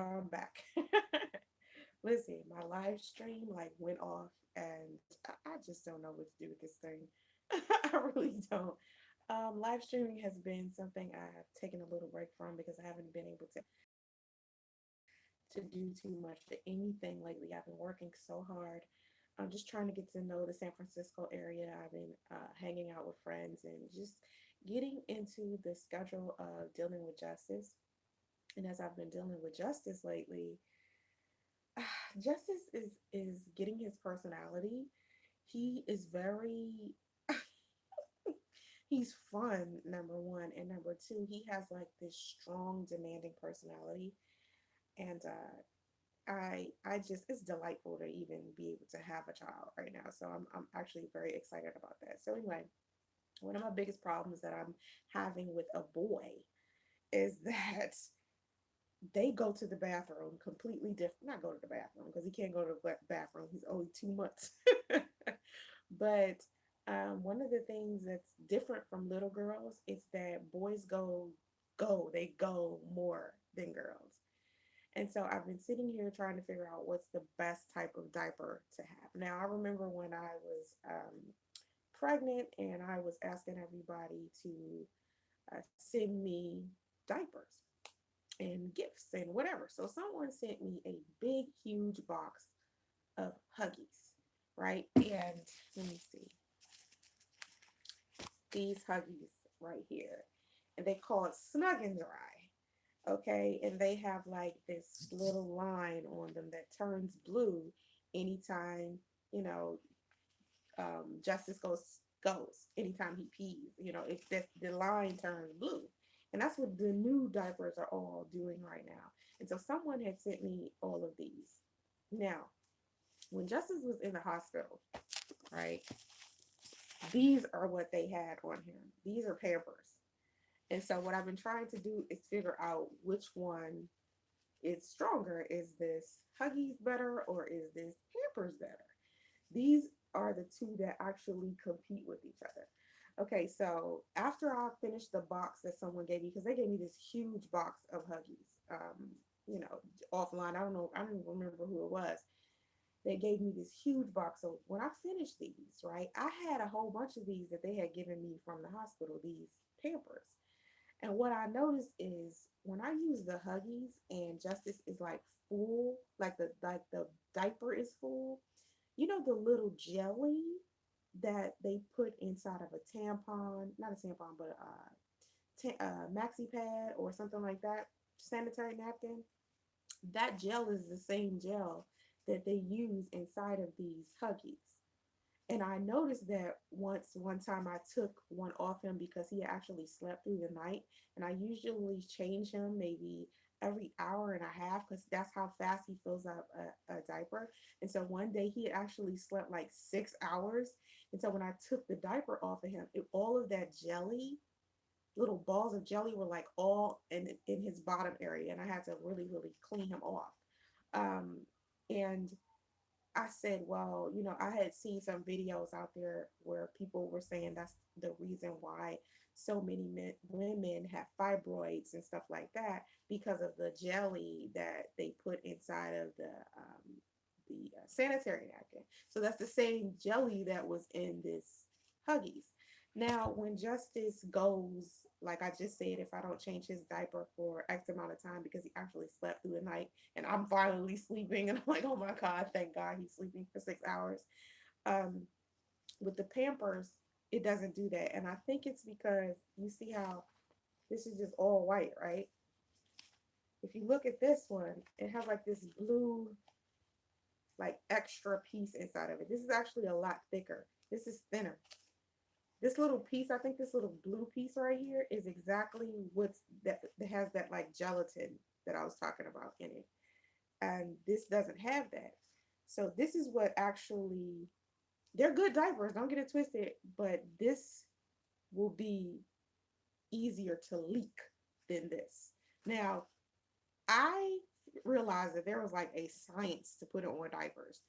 I'm back. Listen, my live stream like went off, and I just don't know what to do with this thing. I really don't. Live streaming has been something I have taken a little break from because I haven't been able to do too much of anything lately. I've been working so hard. I'm just trying to get to know the San Francisco area. I've been hanging out with friends and just getting into the schedule of dealing with justice. And as I've been dealing with justice lately, Justice is getting his personality. He is very he's fun, number one, and number two, he has like this strong, demanding personality, and I just it's delightful to even be able to have a child right now. So I'm actually very excited about that. So anyway, one of my biggest problems that I'm having with a boy is that they go to the bathroom completely different. Not go to the bathroom because he can't go to the bathroom. He's only 2 months. But one of the things that's different from little girls is that boys they go more than girls. And so I've been sitting here trying to figure out what's the best type of diaper to have. Now, I remember when I was pregnant and I was asking everybody to send me diapers and gifts and whatever. So someone sent me a big, huge box of Huggies, right? And let me see these Huggies right here, and they call it Snug and Dry. Okay, and they have like this little line on them that turns blue anytime you know Justice goes anytime he pees. If the line turns blue, and that's what the new diapers are all doing right now. And so someone had sent me all of these. Now, when Justice was in the hospital, right, these are what they had on him. These are Pampers. And so what I've been trying to do is figure out which one is stronger. Is this Huggies better or is this Pampers better? These are the two that actually compete with each other. Okay, so after I finished the box that someone gave me, because they gave me this huge box of Huggies, you know, offline. I don't know, I don't even remember who it was. They gave me this huge box. So when I finished these, right, I had a whole bunch of these that they had given me from the hospital, these Pampers. And what I noticed is when I use the Huggies and Justice is like full, like the diaper is full, you know the little jelly that they put inside of a tampon, not a tampon, but a maxi pad or something like that, sanitary napkin. That gel is the same gel that they use inside of these Huggies. And I noticed that one time I took one off him because he actually slept through the night. And I usually change him maybe every hour and a half because that's how fast he fills up a diaper. And so one day he actually slept like 6 hours. And so when I took the diaper off of him, all of that jelly, little balls of jelly, were like all in his bottom area. And I had to really, really clean him off. Um, and I said, well, I had seen some videos out there where people were saying that's the reason why so many women have fibroids and stuff like that because of the jelly that they put inside of the sanitary napkin. So that's the same jelly that was in this Huggies. Now, when Justice goes, like I just said, if I don't change his diaper for X amount of time because he actually slept through the night, and I'm finally sleeping, and I'm like, oh my God, thank God he's sleeping for 6 hours. Um, with the Pampers, it doesn't do that. And I think it's because you see how this is just all white, right? If you look at this one, it has like this blue, like extra piece inside of it. This is actually a lot thicker. This is thinner. This little piece, I think this little blue piece right here is exactly what's that has that like gelatin that I was talking about in it. And this doesn't have that. So this is what actually they're good diapers, don't get it twisted, but this will be easier to leak than this. Now, I realized that there was like a science to put on diapers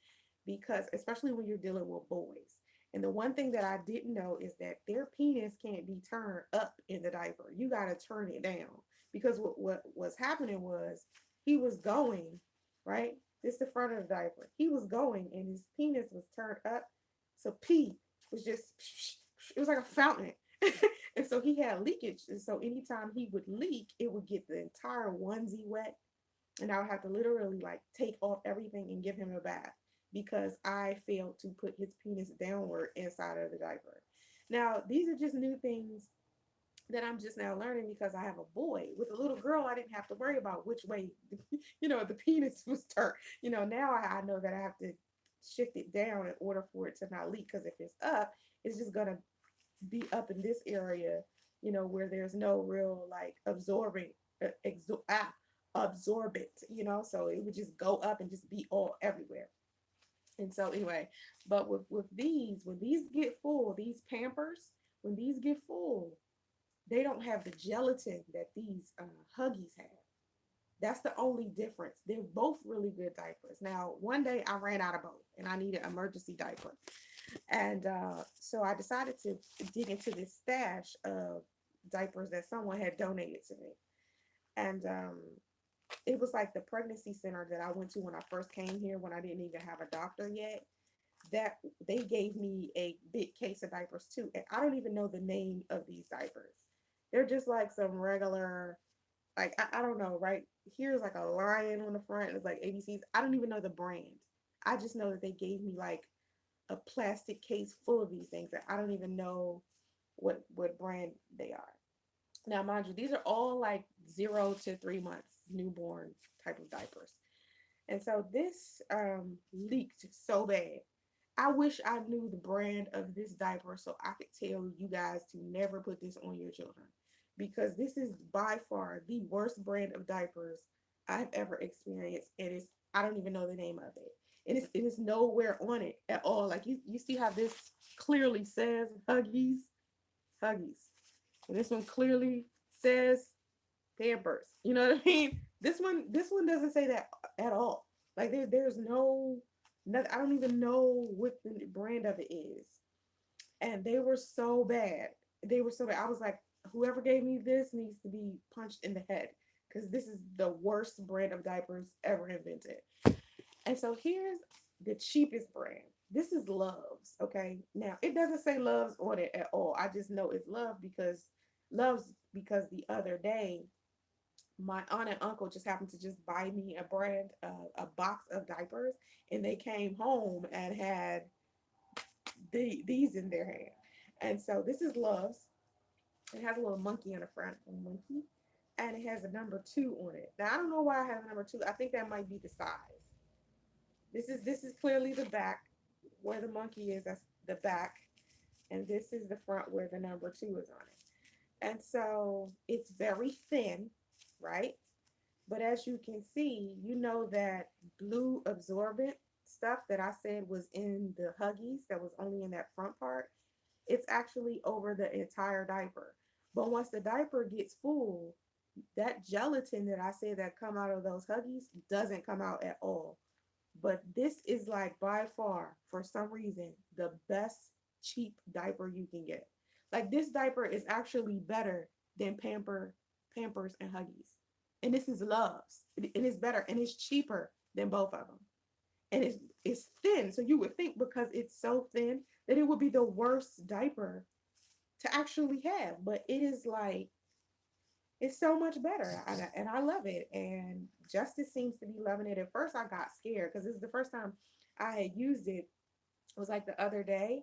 because especially when you're dealing with boys. And the one thing that I didn't know is that their penis can't be turned up in the diaper. You got to turn it down because what was happening was he was going, right? This is the front of the diaper. He was going and his penis was turned up. So pee was just, it was like a fountain. And so he had leakage. And so anytime he would leak, it would get the entire onesie wet. And I would have to literally like take off everything and give him a bath because I failed to put his penis downward inside of the diaper. Now, these are just new things that I'm just now learning because I have a boy. With a little girl, I didn't have to worry about which way, the penis was turned. Now I know that I have to shift it down in order for it to not leak. Because if it's up, it's just gonna be up in this area, where there's no real like absorbing, absorbent, so it would just go up and just be all everywhere. And so anyway, but with these, when these get full, these Pampers, when these get full, they don't have the gelatin that these Huggies have. That's the only difference. They're both really good diapers. Now, one day I ran out of both and I needed an emergency diaper. And so I decided to dig into this stash of diapers that someone had donated to me. And it was like the pregnancy center that I went to when I first came here, when I didn't even have a doctor yet. That they gave me a big case of diapers too. And I don't even know the name of these diapers. They're just like some regular, like, I don't know, right? Here's like a lion on the front. And it's like ABCs. I don't even know the brand. I just know that they gave me like a plastic case full of these things that I don't even know what brand they are. Now, mind you, these are all like 0 to 3 months newborn type of diapers. And so this leaked so bad. I wish I knew the brand of this diaper so I could tell you guys to never put this on your children, because this is by far the worst brand of diapers I've ever experienced. And it's, I don't even know the name of it. And it is nowhere on it at all. Like you see how this clearly says Huggies, Huggies. And this one clearly says Pampers. You know what I mean? This one doesn't say that at all. Like there's no, I don't even know what the brand of it is. And they were so bad. They were so bad. I was like, whoever gave me this needs to be punched in the head, because this is the worst brand of diapers ever invented. And so here's the cheapest brand. This is Luvs. Okay. Now it doesn't say Luvs on it at all. I just know it's Luvs because the other day my aunt and uncle just happened to just buy me a box of diapers, and they came home and had these in their hand. And so this is Love's. It has a little monkey on the front, a monkey, and it has a number 2 on it. Now I don't know why I have a number 2. I think that might be the size. This is clearly the back where the monkey is. That's the back, and this is the front where the number 2 is on it. And so it's very thin, right? But as you can see, that blue absorbent stuff that I said was in the Huggies that was only in that front part, it's actually over the entire diaper. But once the diaper gets full, that gelatin that I said that come out of those Huggies doesn't come out at all. But this is like by far, for some reason, the best cheap diaper you can get. Like this diaper is actually better than Pampers and Huggies. And this is Love's. It is better and it's cheaper than both of them. And it's thin. So you would think because it's so thin that it would be the worst diaper to actually have. But it is like, it's so much better. And I love it. And Justice seems to be loving it. At first, I got scared because this is the first time I had used it. It was like the other day.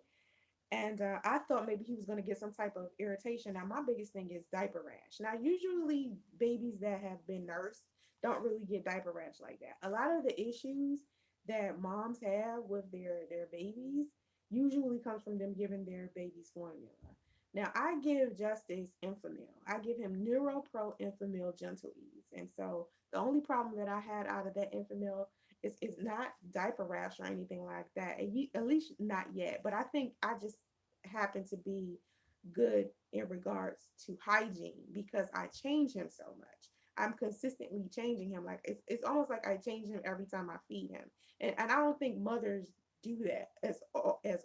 And I thought maybe he was going to get some type of irritation. Now, my biggest thing is diaper rash. Now, usually babies that have been nursed don't really get diaper rash like that. A lot of the issues that moms have with their babies usually comes from them giving their babies formula. Now, I give Justice Enfamil. I give him NeuroPro Enfamil Gentle Ease. And so the only problem that I had out of that Enfamil is not diaper rash or anything like that. At least not yet. But I think I just happen to be good in regards to hygiene because I change him so much. I'm consistently changing him. Like it's almost like I change him every time I feed him. And I don't think mothers do that as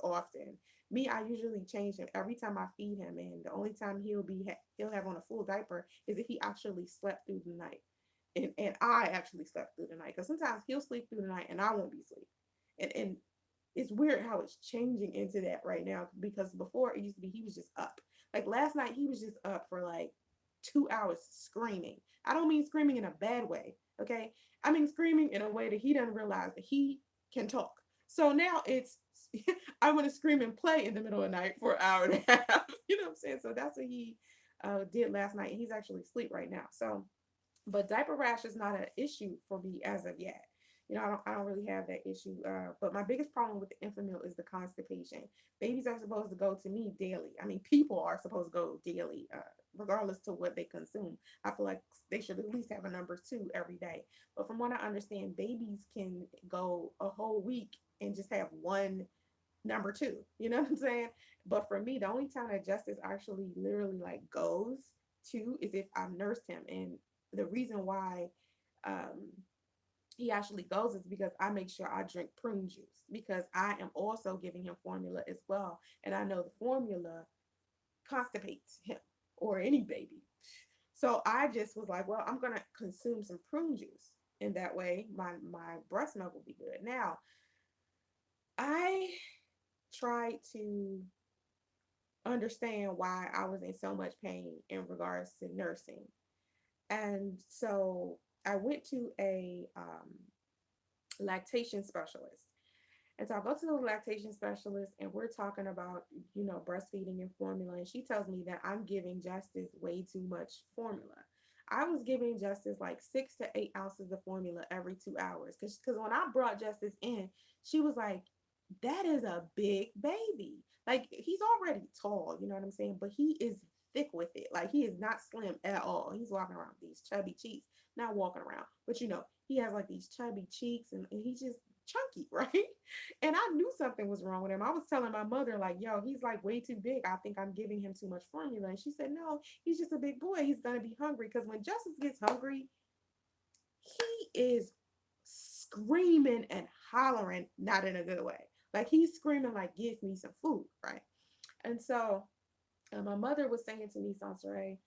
often. Me, I usually change him every time I feed him, and the only time he'll have on a full diaper is if he actually slept through the night. And I actually slept through the night because sometimes he'll sleep through the night and I won't be asleep. And it's weird how it's changing into that right now because before it used to be he was just up. Like last night he was just up for like 2 hours screaming. I don't mean screaming in a bad way, okay? I mean screaming in a way that he doesn't realize that he can talk. So now it's I want to scream and play in the middle of the night for an hour and a half. You know what I'm saying? So that's what he did last night. He's actually asleep right now. So but diaper rash is not an issue for me as of yet. You know, I don't really have that issue. But my biggest problem with the infant meal is the constipation. Babies are supposed to go to me daily. I mean, people are supposed to go daily, regardless to what they consume. I feel like they should at least have a number two every day. But from what I understand, babies can go a whole week and just have one number two. You know what I'm saying? But for me, the only time that Justice actually literally like goes to is if I've nursed him. And the reason why um, he actually goes is because I make sure I drink prune juice because I am also giving him formula as well. And I know the formula constipates him or any baby. So I just was like, well, I'm going to consume some prune juice. And that way my breast milk will be good. Now, I tried to understand why I was in so much pain in regards to nursing. And so I went to a lactation specialist. And so I go to the lactation specialist and we're talking about, breastfeeding and formula. And she tells me that I'm giving Justice way too much formula. I was giving Justice like 6 to 8 ounces of formula every 2 hours. Because when I brought Justice in, she was like, that is a big baby. Like he's already tall, you know what I'm saying? But he is thick with it. Like he is not slim at all. He's walking around with these chubby cheeks. Not walking around, but he has like these chubby cheeks and he's just chunky, right? And I knew something was wrong with him. I was telling my mother, like, yo, he's like way too big. I think I'm giving him too much formula. And she said, no, he's just a big boy. He's gonna be hungry. Because when Justice gets hungry, he is screaming and hollering, not in a good way. Like he's screaming, like, give me some food, right? And so my mother was saying to me, Sansaray,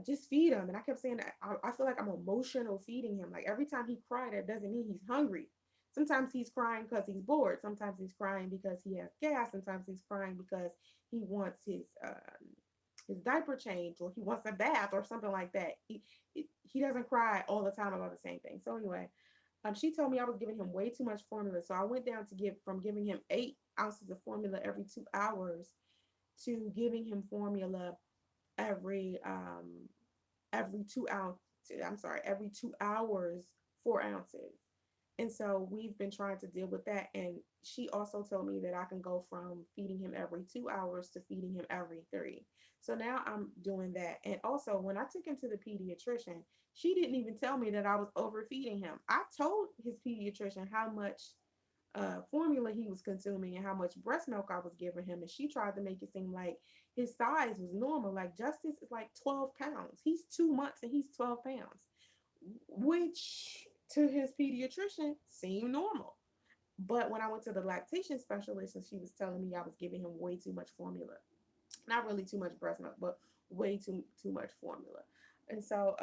just feed him. And I kept saying, I feel like I'm emotional feeding him. Like every time he cried, that doesn't mean he's hungry. Sometimes he's crying because he's bored. Sometimes he's crying because he has gas. Sometimes he's crying because he wants his diaper change or he wants a bath or something like that. He doesn't cry all the time about the same thing. So anyway, she told me I was giving him way too much formula. So I went down to give from giving him 8 ounces of formula every 2 hours to giving him formula every 2 ounce. I'm sorry, every 2 hours, 4 ounces. And so we've been trying to deal with that. And she also told me that I can go from feeding him every 2 hours to feeding him every three. So now I'm doing that. And also, when I took him to the pediatrician, she didn't even tell me that I was overfeeding him. I told his pediatrician how much formula he was consuming and how much breast milk I was giving him. And she tried to make it seem like his size was normal. Like Justice is like 12 pounds. He's 2 months and he's 12 pounds, which to his pediatrician seemed normal. But when I went to the lactation specialist and she was telling me I was giving him way too much formula, not really too much breast milk, but way too much formula. And so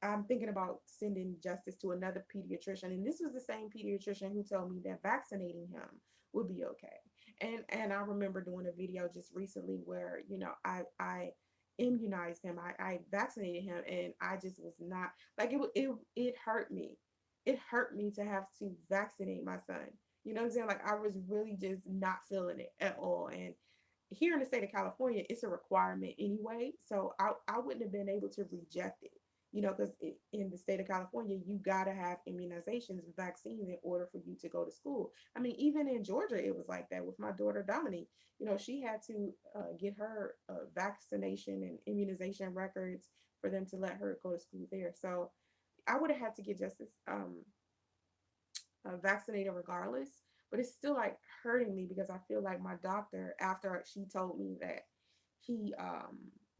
I'm thinking about sending Justice to another pediatrician, and this was the same pediatrician who told me that vaccinating him would be okay. And I remember doing a video just recently where I immunized him, I vaccinated him, and I just was not like it hurt me. It hurt me to have to vaccinate my son. You know what I'm saying? Like I was really just not feeling it at all, and here in the state of California, it's a requirement anyway. So I wouldn't have been able to reject it, because in the state of California, you got to have immunizations and vaccines in order for you to go to school. I mean, even in Georgia, it was like that with my daughter, Dominique. She had to get her vaccination and immunization records for them to let her go to school there. So I would have had to get Justice vaccinated regardless, but it's still like hurting me because I feel like my doctor, after she told me that he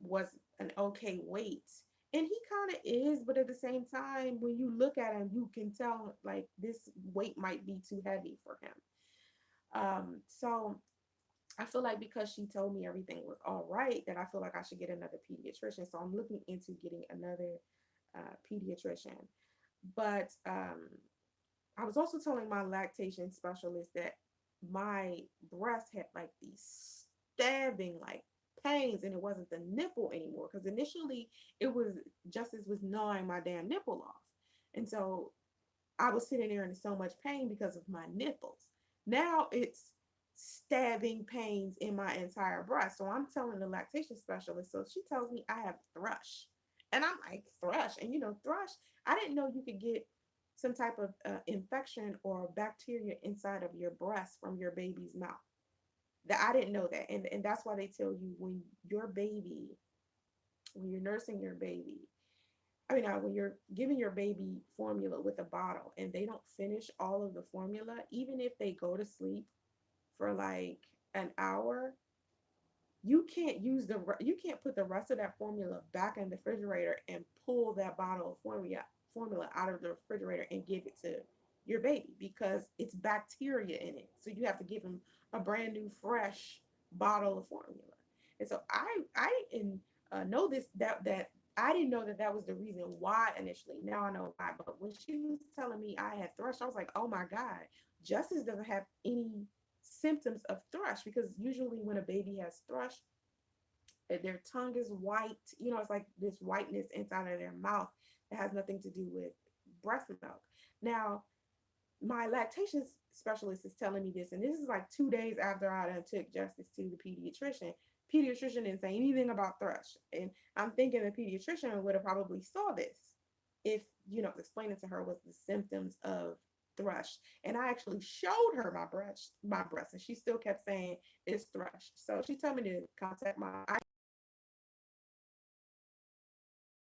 was an okay weight, and he kind of is, but at the same time, when you look at him, you can tell like this weight might be too heavy for him. So I feel like because she told me everything was all right, that I feel like I should get another pediatrician. So I'm looking into getting another pediatrician. But I was also telling my lactation specialist that my breast had like these stabbing like pains, and it wasn't the nipple anymore, because initially it was Justice was gnawing my damn nipple off. And so I was sitting there in so much pain because of my nipples. Now it's stabbing pains in my entire breast. So I'm telling the lactation specialist. So she tells me I have thrush. And I'm like, thrush. And thrush, I didn't know you could get some type of infection or bacteria inside of your breast from your baby's mouth. That I didn't know that. And that's why they tell you when you're nursing your baby, when you're giving your baby formula with a bottle and they don't finish all of the formula, even if they go to sleep for like an hour, you can't put the rest of that formula back in the refrigerator and pull that bottle of formula out of the refrigerator and give it to your baby, because it's bacteria in it. So you have to give them a brand new fresh bottle of formula. And so I didn't know this that I didn't know that that was the reason why initially. Now I know why. But when she was telling me I had thrush, I was like, oh my God, Justice doesn't have any symptoms of thrush, because usually when a baby has thrush, their tongue is white. It's like this whiteness inside of their mouth that has nothing to do with breast milk. Now, my lactation specialist is telling me this, and this is like 2 days after I done took Justice to the pediatrician. Pediatrician didn't say anything about thrush, and I'm thinking the pediatrician would have probably saw this if explaining to her was the symptoms of thrush. And I actually showed her my breast, and she still kept saying it's thrush. So she told me to contact my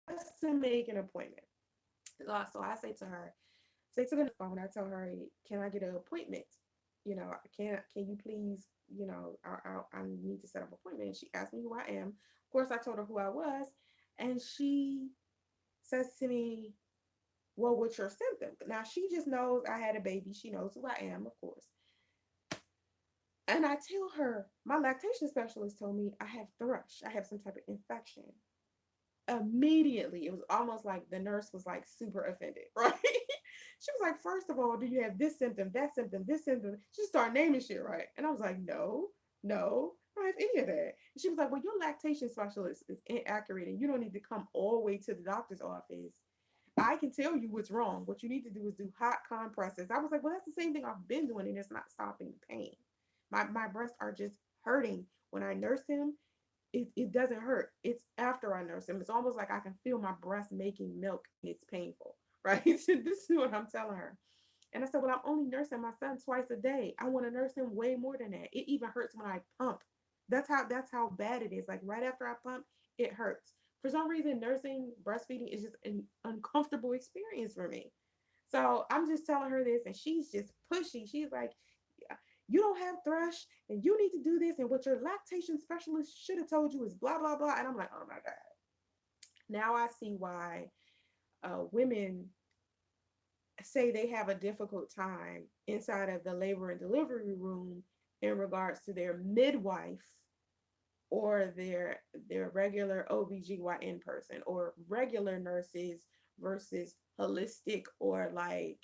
just to make an appointment. So I say to the phone, I tell her, can I get an appointment? Can you please, I need to set up an appointment. And she asked me who I am. Of course, I told her who I was. And she says to me, well, what's your symptoms? Now, she just knows I had a baby. She knows who I am, of course. And I tell her, my lactation specialist told me I have thrush. I have some type of infection. Immediately, it was almost like the nurse was like super offended, right? She was like, first of all, do you have this symptom, that symptom, this symptom? She started naming shit, right? And I was like, no, no, I don't have any of that. And she was like, well, your lactation specialist is inaccurate and you don't need to come all the way to the doctor's office. I can tell you what's wrong. What you need to do is do hot compresses. I was like, well, that's the same thing I've been doing, and it's not stopping the pain. My breasts are just hurting. When I nurse him, it doesn't hurt. It's after I nurse him. It's almost like I can feel my breast making milk and it's painful, right? So this is what I'm telling her. And I said, well, I'm only nursing my son twice a day. I want to nurse him way more than that. It even hurts when I pump. That's how bad it is. Like right after I pump, it hurts. For some reason, nursing breastfeeding is just an uncomfortable experience for me. So I'm just telling her this, and she's just pushy. She's like, "Yeah, you don't have thrush, and you need to do this, and what your lactation specialist should have told you is blah blah blah." And I'm like, oh my God. Now I see why women say they have a difficult time inside of the labor and delivery room in regards to their midwife or their regular OBGYN person, or regular nurses versus holistic, or like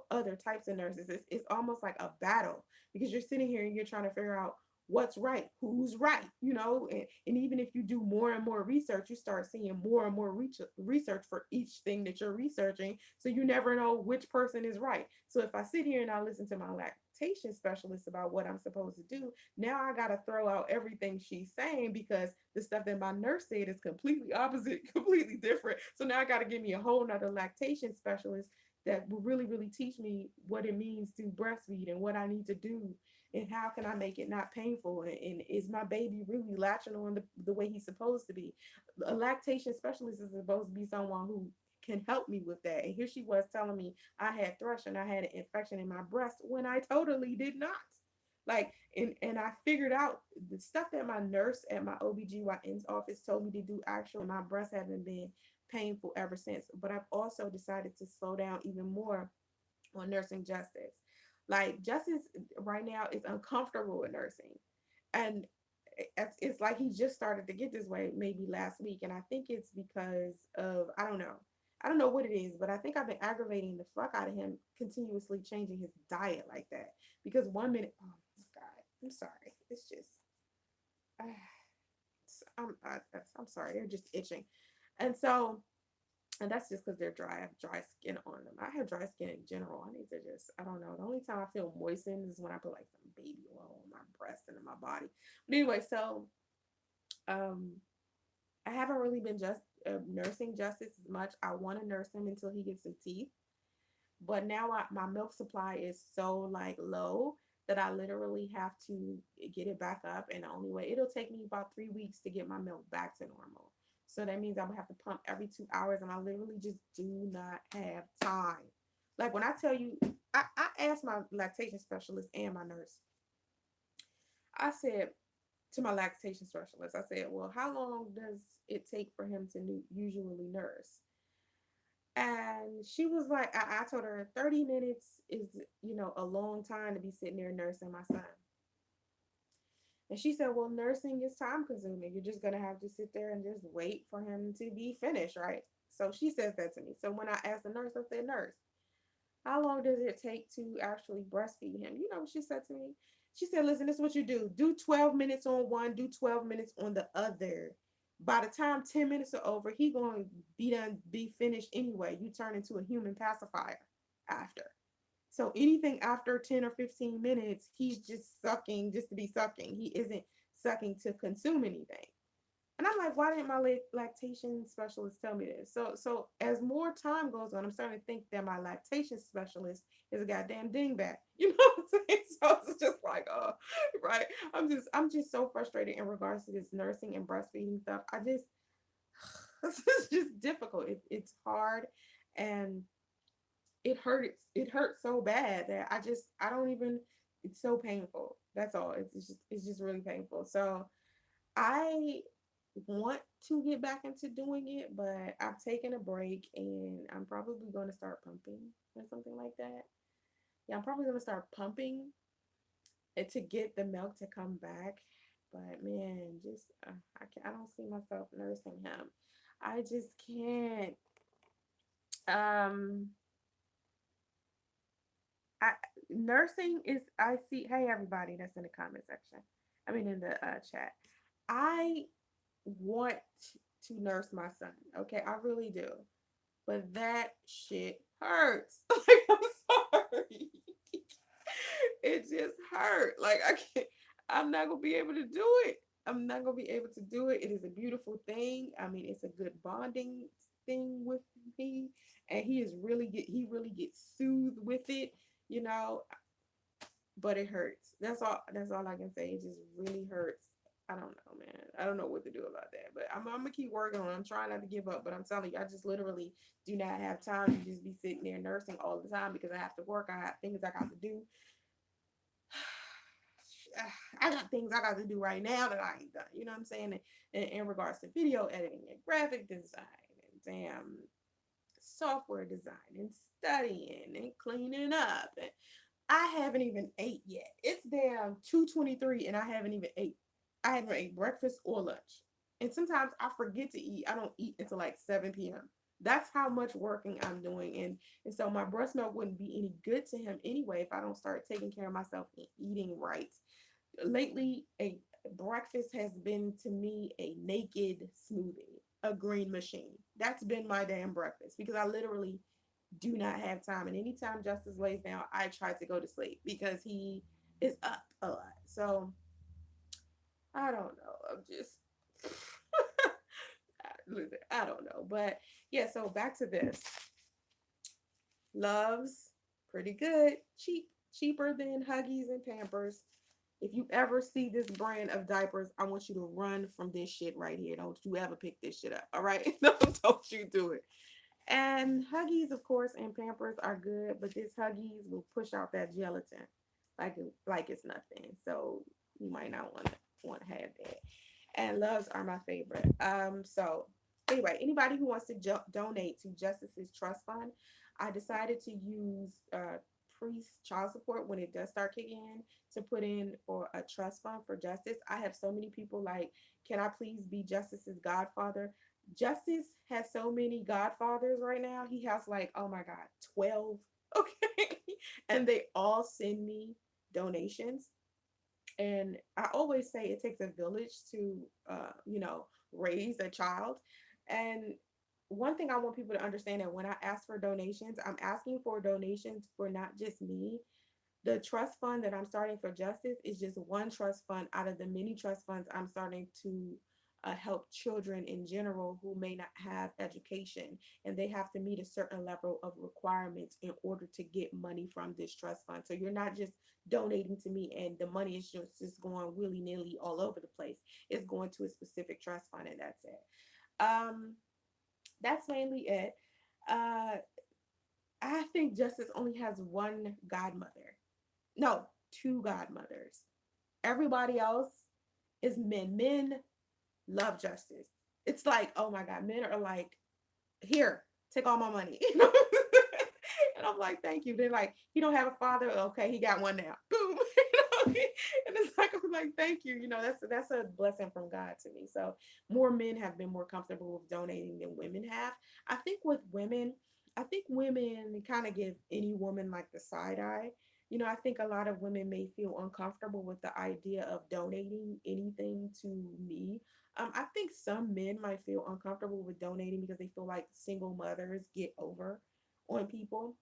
other types of nurses. It's almost like a battle, because you're sitting here and you're trying to figure out what's right, who's right, and even if you do more and more research, you start seeing more and more research for each thing that you're researching, so you never know which person is right. So if I sit here and I listen to my lactation specialist about what I'm supposed to do, now I got to throw out everything she's saying, because the stuff that my nurse said is completely opposite, completely different. So now I got to give me a whole nother lactation specialist that will really, really teach me what it means to breastfeed and what I need to do and how can I make it not painful, and is my baby really latching on the way he's supposed to be. A lactation specialist is supposed to be someone who can help me with that. And here she was telling me I had thrush and I had an infection in my breast when I totally did not. Like, and I figured out the stuff that my nurse at my OBGYN's office told me to do. Actually, my breasts haven't been painful ever since. But I've also decided to slow down even more on nursing Justice. Like, Justice right now is uncomfortable with nursing. And it's like he just started to get this way maybe last week. And I think it's because of, I don't know. I don't know what it is, but I think I've been aggravating the fuck out of him, continuously changing his diet like that. Because 1 minute, oh God, I'm sorry. It's just, uh, I'm sorry. They're just itching. And so, and that's just because they're dry. I have dry skin on them. I have dry skin in general. I need to just, I don't know. The only time I feel moistened is when I put like some baby oil on my breast and in my body. But anyway, so um, I haven't really been just nursing Justice as much. I want to nurse him until he gets some teeth. But now my milk supply is so like low that I literally have to get it back up. And the only way it'll take me about 3 weeks to get my milk back to normal. So that means I'm gonna have to pump every 2 hours, and I literally just do not have time. Like when I tell you, I asked my lactation specialist and my nurse. I said to my lactation specialist, I said, "Well, how long does it take for him to usually nurse?" And she was like, I told her 30 minutes is, a long time to be sitting there nursing my son. And she said, well, nursing is time consuming. You're just going to have to sit there and just wait for him to be finished, right? So she says that to me. So when I asked the nurse, I said, nurse, how long does it take to actually breastfeed him? You know what she said to me? She said, listen, this is what you do. Do 12 minutes on one, do 12 minutes on the other. By the time 10 minutes are over, he going to be finished anyway. You turn into a human pacifier after. So anything after 10 or 15 minutes, he's just sucking just to be sucking. He isn't sucking to consume anything. And I'm like, why didn't my lactation specialist tell me this? So as more time goes on, I'm starting to think that my lactation specialist is a goddamn dingbat. You know what I'm saying? So it's just like, right. I'm just so frustrated in regards to this nursing and breastfeeding stuff. It's just difficult. It's hard, and it hurts so bad that I don't even, it's so painful. That's all. It's just really painful. So I want to get back into doing it, but I've taken a break, and I'm probably going to start pumping or something like that. Yeah, I'm probably going to start pumping it to get the milk to come back. But man, just I don't see myself nursing him. I just can't. Um, I nursing is, I see. Hey, everybody that's in the comment section. I mean, in the chat. I want to nurse my son. Okay, I really do. But that shit hurts. Like, I'm sorry. It just hurt. Like, I can't. I'm not gonna be able to do it. I'm not gonna be able to do it. It is a beautiful thing. I mean, it's a good bonding thing with me, and he really gets soothed with it. You know, but it hurts. That's all I can say. It just really hurts. I don't know, man. I don't know what to do about that. But I'm gonna keep working on it. I'm trying not to give up, but I'm telling you, I just literally do not have time to just be sitting there nursing all the time because I have to work. I have things I got to do. I got things I got to do right now that I ain't done. You know what I'm saying? In regards to video editing and graphic design and damn software design and studying and cleaning up, and I haven't even ate yet. It's damn 2:23 and I haven't even ate. I haven't ate breakfast or lunch. And sometimes I forget to eat. I don't eat until like 7 p.m. That's how much working I'm doing. And so my breast milk wouldn't be any good to him anyway if I don't start taking care of myself and eating right. Lately, a breakfast has been to me a naked smoothie, a green machine. That's been my damn breakfast because I literally do not have time. And anytime Justice lays down, I try to go to sleep because he is up a lot. So I don't know. I'm just listen, I don't know. But yeah, so back to this. Luvs, pretty good. Cheaper than Huggies and Pampers. If you ever see this brand of diapers, I want you to run from this shit right here. Don't you ever pick this shit up. All right? No, don't you do it. And Huggies, of course, and Pampers are good, but this Huggies will push out that gelatin like it's nothing. So you might not want to have that. And Loves are my favorite. So anyway, anybody who wants to donate to Justice's Trust Fund, I decided to use Priest child support when it does start kicking in to put in for a trust fund for Justice. I have so many people like, can I please be Justice's godfather? Justice has so many godfathers right now. He has like, oh my God, 12. Okay. And they all send me donations. And I always say it takes a village to, raise a child. And one thing I want people to understand that when I ask for donations, I'm asking for donations for not just me. The trust fund that I'm starting for justice is just one trust fund out of the many trust funds I'm starting to help children in general who may not have education, and they have to meet a certain level of requirements in order to get money from this trust fund. So you're not just donating to me and the money is just going willy-nilly all over the place. It's going to a specific trust fund, and that's it. That's mainly it. uh I think justice only has one godmother. No, two godmothers. Everybody else is men. Men love justice. It's like, oh my God, men are like, here, take all my money. And I'm like, thank you. They're like, he don't have a father. Okay, he got one now. Boom. And it's like, I'm like, thank you. That's a blessing from God to me. So more men have been more comfortable with donating than women have. I think with women, I think women kind of give any woman like the side eye. I think a lot of women may feel uncomfortable with the idea of donating anything to me. I think some men might feel uncomfortable with donating because they feel like single mothers get over on people.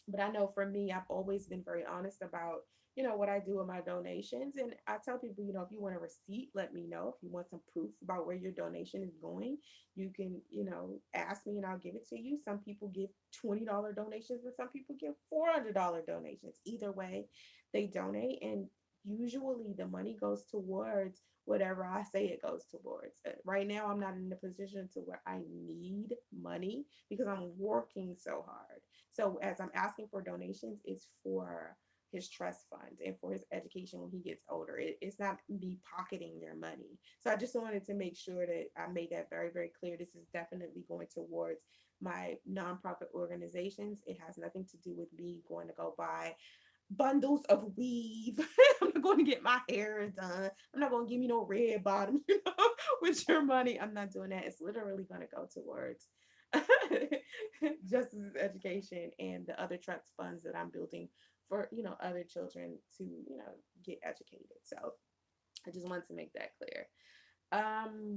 But I know for me, I've always been very honest about, what I do with my donations. And I tell people, if you want a receipt, let me know. If you want some proof about where your donation is going, you can, ask me and I'll give it to you. Some people give $20 donations and some people give $400 donations. Either way, they donate. And usually the money goes towards whatever I say it goes towards. Right now, I'm not in a position to where I need money because I'm working so hard. So as I'm asking for donations, it's for his trust fund and for his education when he gets older. It's not me pocketing their money. So I just wanted to make sure that I made that very, very clear. This is definitely going towards my nonprofit organizations. It has nothing to do with me going to go buy bundles of weave. I'm not going to get my hair done. I'm not going to give me no red bottom, with your money. I'm not doing that. It's literally going to go towards justice, education, and the other trust funds that I'm building for, other children to, get educated. So I just wanted to make that clear.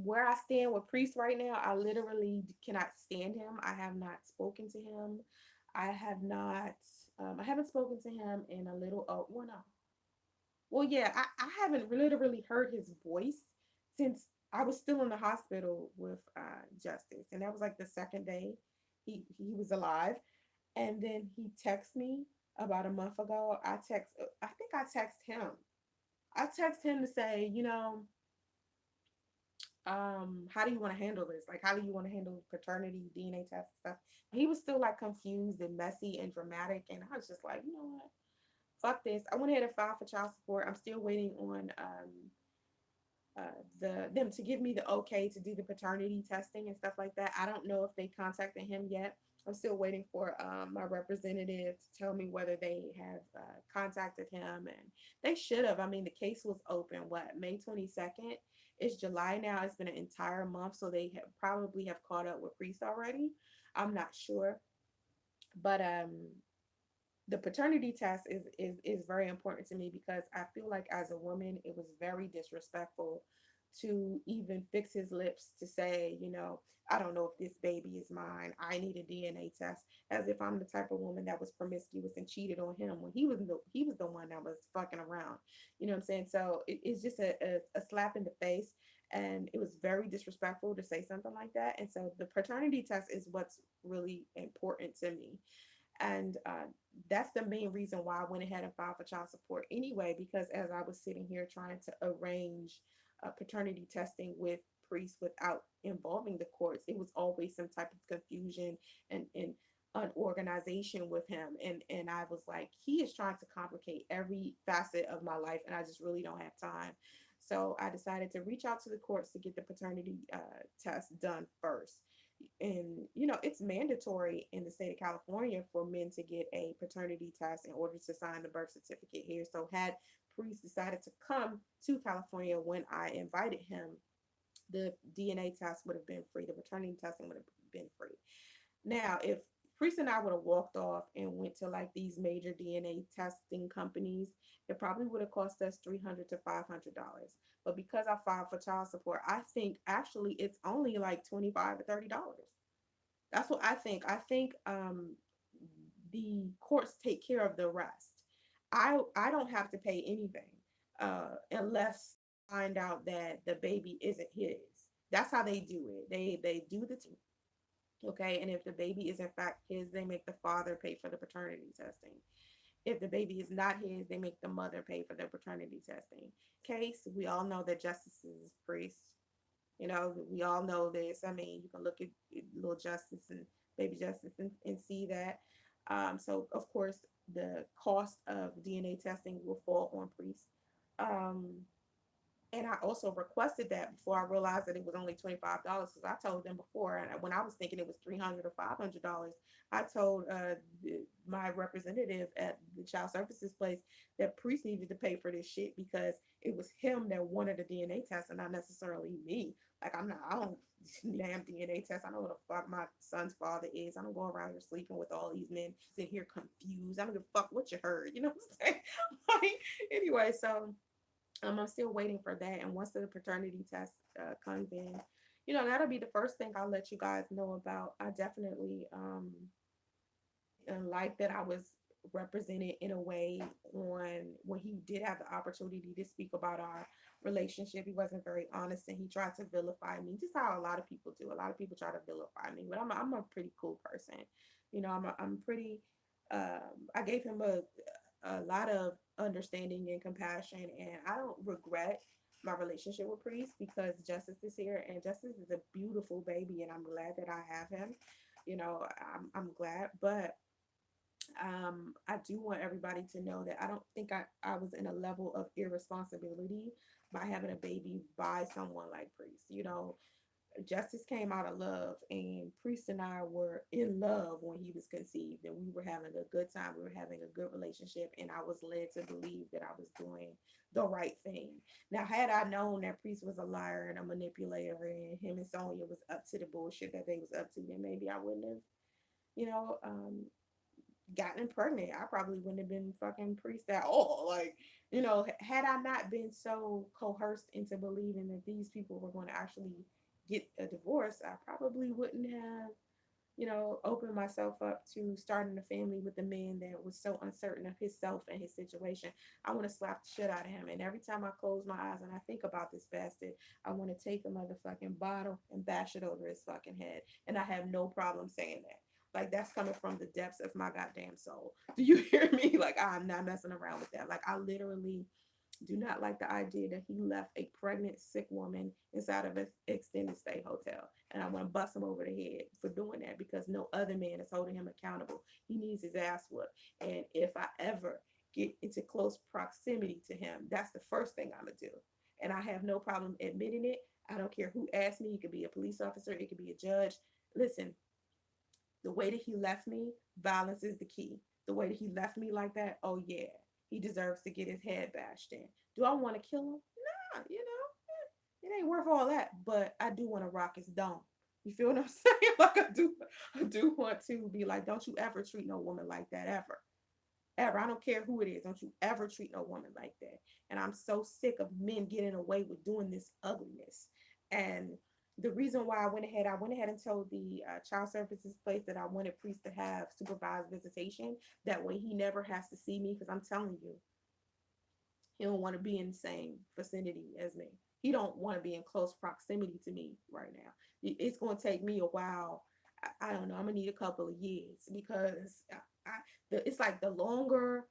Where I stand with Priest right now, I literally cannot stand him. I have not spoken to him. I have not. I haven't spoken to him in a little. Oh, well, no. Well, yeah, I haven't literally heard his voice since I was still in the hospital with Justice, and that was like the second day he was alive. And then he texted me about a month ago. I think I text him. I text him to say, how do you want to handle this? Like, how do you want to handle paternity, DNA test stuff? He was still like confused and messy and dramatic. And I was just like, you know what? Fuck this. I went ahead and filed for child support. I'm still waiting on them to give me the okay to do the paternity testing and stuff like that. I don't know if they contacted him yet. I'm still waiting for my representative to tell me whether they have contacted him, and they should have. I mean, the case was open what, May 22nd. It's July now. It's been an entire month, so they have probably have caught up with Priest already. I'm not sure, but the paternity test is very important to me because I feel like as a woman, it was very disrespectful to even fix his lips to say, I don't know if this baby is mine. I need a DNA test, as if I'm the type of woman that was promiscuous and cheated on him when he was the one that was fucking around. You know what I'm saying? So it's just a slap in the face. And it was very disrespectful to say something like that. And so the paternity test is what's really important to me. And that's the main reason why I went ahead and filed for child support anyway, because as I was sitting here trying to arrange paternity testing with priests without involving the courts, it was always some type of confusion and unorganization with him. And I was like, he is trying to complicate every facet of my life, and I just really don't have time. So I decided to reach out to the courts to get the paternity test done first. And it's mandatory in the state of California for men to get a paternity test in order to sign the birth certificate here. So had Priest decided to come to California when I invited him the DNA test would have been free. The paternity testing would have been free. Now, if Priest and I would have walked off and went to like these major DNA testing companies, it probably would have cost us $300 to $500. But because I filed for child support, I think actually it's only like $25 to $30. That's what I think. I think the courts take care of the rest. I don't have to pay anything unless I find out that the baby isn't his. That's how they do it. They do the okay, and if the baby is in fact his, they make the father pay for the paternity testing. If the baby is not his, they make the mother pay for the paternity testing. Case, we all know that justice is priest. You know, we all know this. I mean, you can look at little justice and baby justice and see that. So of course the cost of DNA testing will fall on priest. Um, and I also requested that before I realized that it was only $25 because I told them before, and when I was thinking it was $300 or $500, I told my representative at the child services place that priest needed to pay for this shit because it was him that wanted a DNA test and not necessarily me. Like I don't damn DNA test. I know what the fuck my son's father is. I don't go around here sleeping with all these men, sitting here confused. I don't give a fuck what you heard. You know what I'm saying? Like, anyway, so I'm still waiting for that. And once the paternity test comes in, you know, that'll be the first thing I'll let you guys know about. I definitely like that I was represented in a way on when he did have the opportunity to speak about our relationship. He wasn't very honest and he tried to vilify me, just how a lot of people do. A lot of people try to vilify me, but I'm a pretty cool person. You know, I'm pretty. I gave him a lot of understanding and compassion, and I don't regret my relationship with Priest because Justice is here, and Justice is a beautiful baby, and I'm glad that I have him. You know, I'm glad, but I do want everybody to know that I don't think I was in a level of irresponsibility by having a baby by someone like Priest. You know, Justice came out of love, and Priest and I were in love when he was conceived, and we were having a good time. We were having a good relationship, and I was led to believe that I was doing the right thing. Now, had I known that Priest was a liar and a manipulator, and him and Sonia was up to the bullshit that they was up to, then maybe I wouldn't have, you know, gotten pregnant. I probably wouldn't have been fucking Priest at all. Like, you know, had I not been so coerced into believing that these people were going to actually get a divorce, I probably wouldn't have, you know, opened myself up to starting a family with a man that was so uncertain of himself and his situation. I want to slap the shit out of him. And every time I close my eyes and I think about this bastard, I want to take a motherfucking bottle and bash it over his fucking head. And I have no problem saying that. Like, that's coming from the depths of my goddamn soul. Do you hear me? Like, I'm not messing around with that. Like, I literally do not like the idea that he left a pregnant, sick woman inside of an extended stay hotel. And I want to bust him over the head for doing that because no other man is holding him accountable. He needs his ass whooped. And if I ever get into close proximity to him, that's the first thing I'm going to do. And I have no problem admitting it. I don't care who asks me. It could be a police officer, it could be a judge. Listen, the way that he left me, violence is the key. The way that he left me like that, oh yeah, he deserves to get his head bashed in. Do I want to kill him? Nah, you know, it ain't worth all that. But I do want to rock his dome. You feel what I'm saying? Like I do want to be like, don't you ever treat no woman like that ever. Ever. I don't care who it is. Don't you ever treat no woman like that. And I'm so sick of men getting away with doing this ugliness. And the reason why I went ahead and told the child services place that I wanted Priest to have supervised visitation. That way he never has to see me because I'm telling you, he don't want to be in the same vicinity as me. He don't want to be in close proximity to me right now. It's going to take me a while. I don't know. I'm gonna need a couple of years because it's like the longer.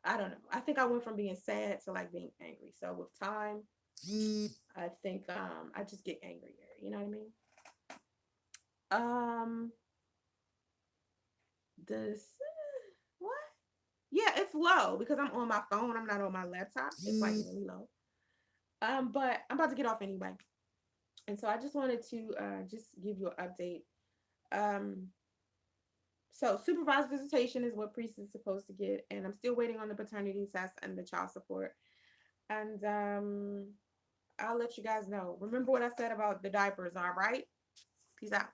I don't know. I think I went from being sad to like being angry. So with time, I think I just get angrier. You know what I mean? Um, this what? Yeah, it's low because I'm on my phone. I'm not on my laptop. It's like really low. But I'm about to get off anyway, and so I just wanted to just give you an update. Um, so supervised visitation is what Priest is supposed to get, and I'm still waiting on the paternity test and the child support. And I'll let you guys know. Remember what I said about the diapers, all right? Peace out.